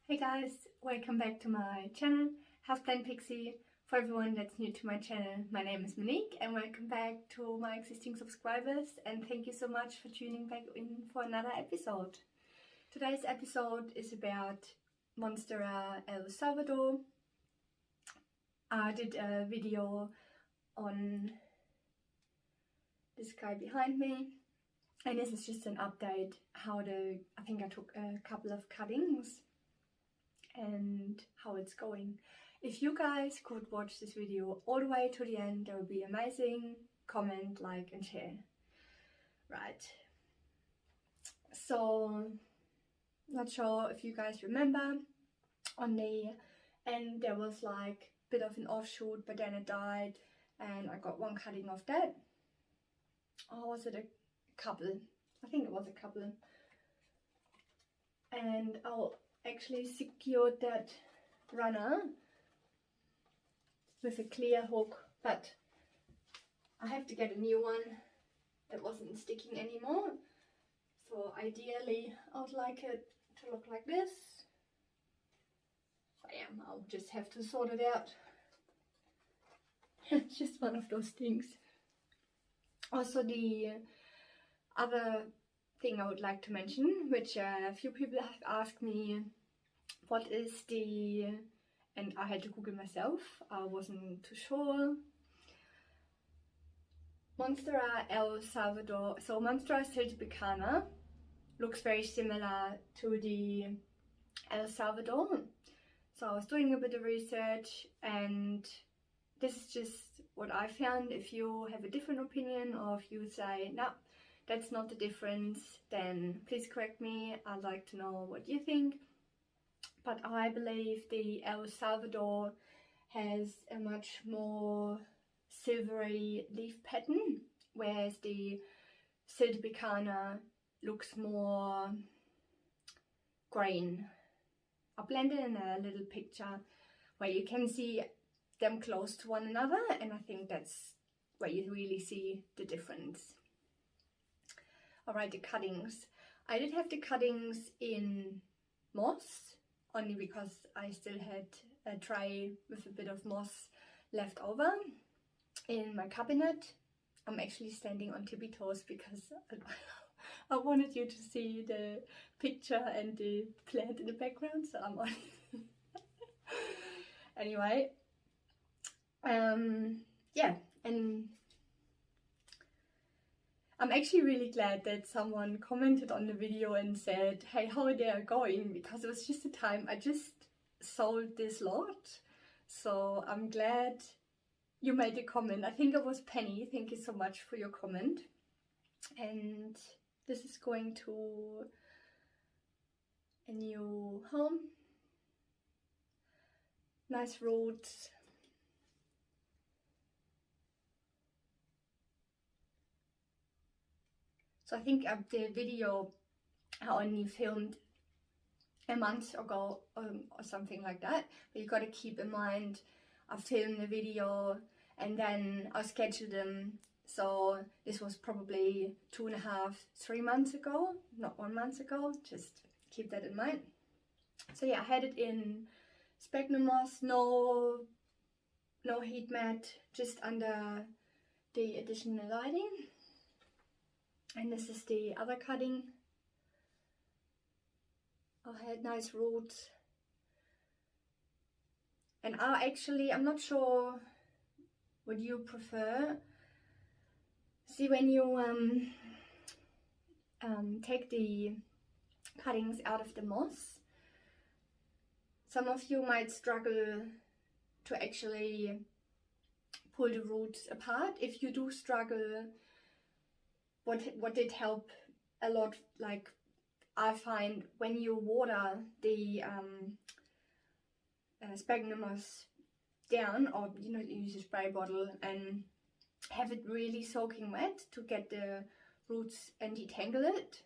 Hey guys, welcome back to my channel, Houseplantpixie. For everyone that's new to my channel, my name is Monique and welcome back to my existing subscribers, and thank you so much for tuning back in for another episode. Today's episode is about Monstera Salvador. I did a video on this guy behind me, and this is just an update I think I took a couple of cuttings and how it's going. If you guys could watch this video all the way to the end, that would be amazing. Comment, like and share. Right, so not sure if you guys remember, on the end there was like a bit of an offshoot, but then it died and I got one cutting off that. Or was it a couple? I think it was a couple. And I'll actually secured that runner with a clear hook, but I have to get a new one that wasn't sticking anymore. So ideally I would like it to look like this. So yeah, I'll just have to sort it out. It's just one of those things. Also, the other thing I would like to mention, which a few people have asked me, what is the, and I had to Google myself, I wasn't too sure. Monstera Salvador, so Monstera Siltepecana looks very similar to the El Salvador. So I was doing a bit of research and this is just what I found. If you have a different opinion, or if you say, no, that's not the difference, then please correct me. I'd like to know what you think. But I believe the El Salvador has a much more silvery leaf pattern, whereas the Siltepecana looks more green. I'll blend it in a little picture where you can see them close to one another, and I think that's where you really see the difference. Alright, the cuttings. I did have the cuttings in moss, only because I still had a tray with a bit of moss left over in my cabinet. I'm actually standing on tippy toes because I wanted you to see the picture and the plant in the background, so I'm on. Anyway, yeah, and I'm actually really glad that someone commented on the video and said, hey, how are they going? Because it was just the time I just sold this lot. So I'm glad you made a comment. I think it was Penny. Thank you so much for your comment. And this is going to a new home. Nice roots. So I think the video I only filmed a month ago or something like that. But you got to keep in mind, I filmed the video and then I scheduled them. So this was probably 2.5, 3 months ago, not 1 month ago. Just keep that in mind. So yeah, I had it in sphagnum moss, no heat mat, just under the additional lighting. And this is the other cutting. I had nice roots. And I'm not sure what you prefer. See, when you take the cuttings out of the moss, some of you might struggle to actually pull the roots apart. If you do struggle, what did help a lot, like I find when you water the sphagnum moss down, or you use a spray bottle and have it really soaking wet to get the roots and detangle it.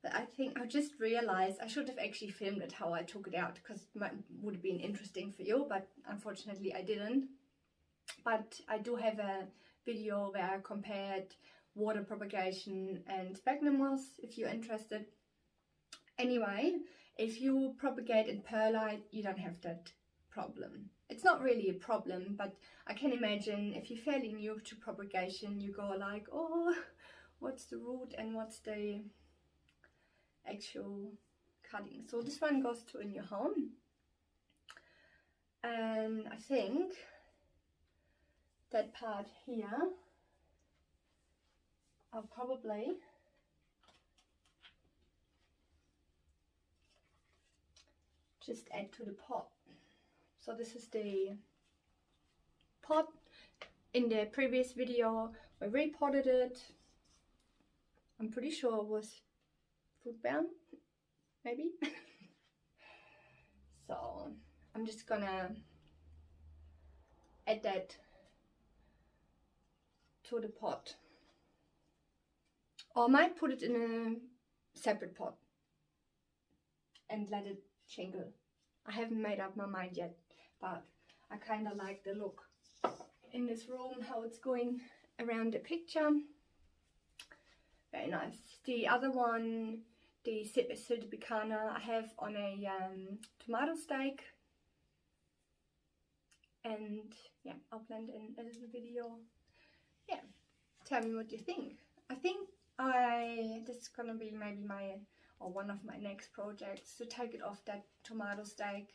But I think I just realized I should have actually filmed it how I took it out, because it would have been interesting for you, but unfortunately I didn't. But I do have a video where I compared water propagation and sphagnum moss if you're interested. Anyway, If you propagate in perlite, you don't have that problem. It's not really a problem, but I can imagine if you're fairly new to propagation, you go like, oh, what's the root and what's the actual cutting. So this one goes to in your home. And I think that part here, I'll probably just add to the pot. So this is the pot. In the previous video we repotted it. I'm pretty sure it was food bound, maybe. So I'm just gonna add that to the pot. Or I might put it in a separate pot and let it jingle. I haven't made up my mind yet, but I kind of like the look in this room, how it's going around the picture. Very nice. The other one, the Siltepecana, I have on a tomato steak. And yeah, I'll blend in a little video. Yeah, tell me what you think. I think this is gonna be maybe one of my next projects, to take it off that tomato steak.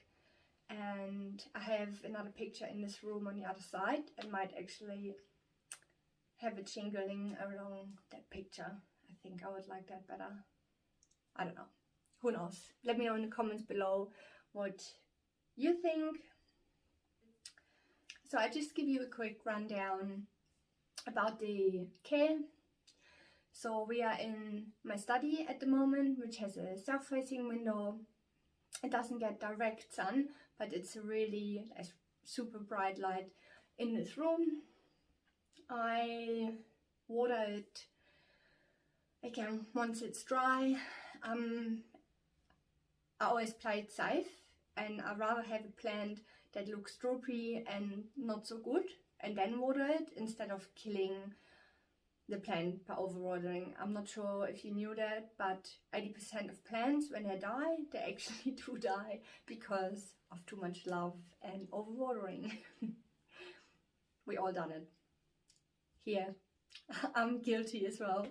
And I have another picture in this room on the other side, and might actually have it jingling along that picture. I think I would like that better. I don't know, who knows. Let me know in the comments below what you think. So I just give you a quick rundown about the care. So we are in my study at the moment, which has a south-facing window. It doesn't get direct sun, but it's a super bright light in this room. I water it again once it's dry. I always play it safe, and I rather have a plant that looks droopy and not so good and then water it, instead of killing the plant by overwatering. I'm not sure if you knew that, but 80% of plants, when they die, they actually do die because of too much love and overwatering. We all done it. Here, I'm guilty as well.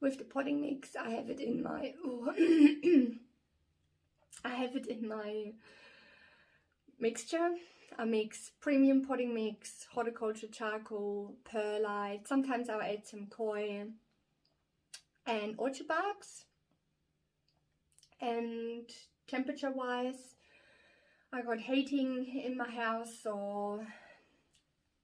With the potting mix, I have it in my mixture. I mix premium potting mix, horticulture charcoal, perlite. Sometimes I'll add some koi and orchard barks. And temperature wise, I got heating in my house, so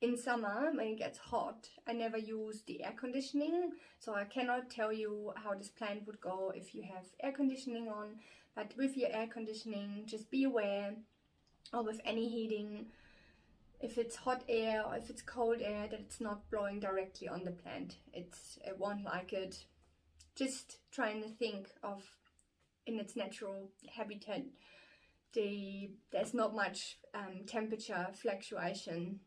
in summer when it gets hot, I never use the air conditioning, so I cannot tell you how this plant would go if you have air conditioning on. But with your air conditioning, just be aware, or with any heating, if it's hot air or if it's cold air, that it's not blowing directly on the plant. It won't like it. Just trying to think of in its natural habitat, there's not much temperature fluctuation.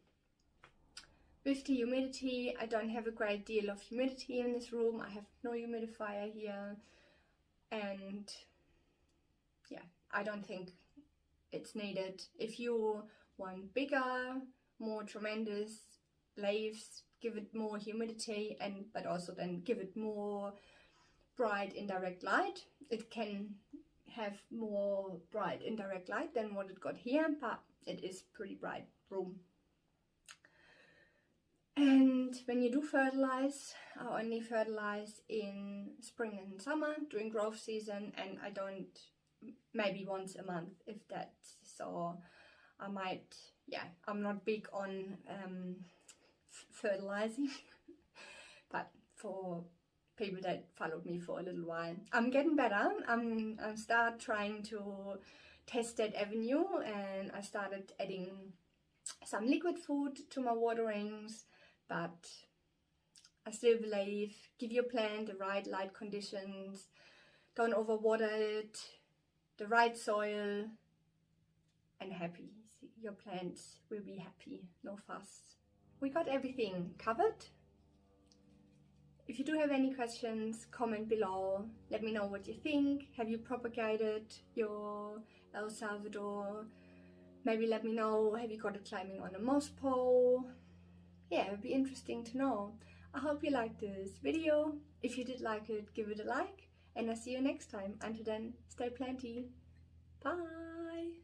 With the humidity, I don't have a great deal of humidity in this room. I have no humidifier here, and yeah, I don't think it's needed. If you want bigger, more tremendous leaves, give it more humidity, but also then give it more bright indirect light. It can have more bright indirect light than what it got here, but it is pretty bright room. And when you do fertilize, I only fertilize in spring and summer during growth season, and I don't, maybe once a month if that. So I might, yeah, I'm not big on fertilizing, but for people that followed me for a little while, I'm getting better. I'm start trying to test that avenue, and I started adding some liquid food to my waterings. But I still believe, give your plant the right light conditions, don't overwater it, the right soil, and happy. Your plants will be happy, no fuss. We got everything covered If you do have any questions, comment below. Let me know what you think. Have you propagated your El Salvador? Maybe let me know, have you got it climbing on a moss pole? Yeah, it would be interesting to know. I hope you liked this video. If you did like it, give it a like. And I'll see you next time. Until then, stay planty. Bye!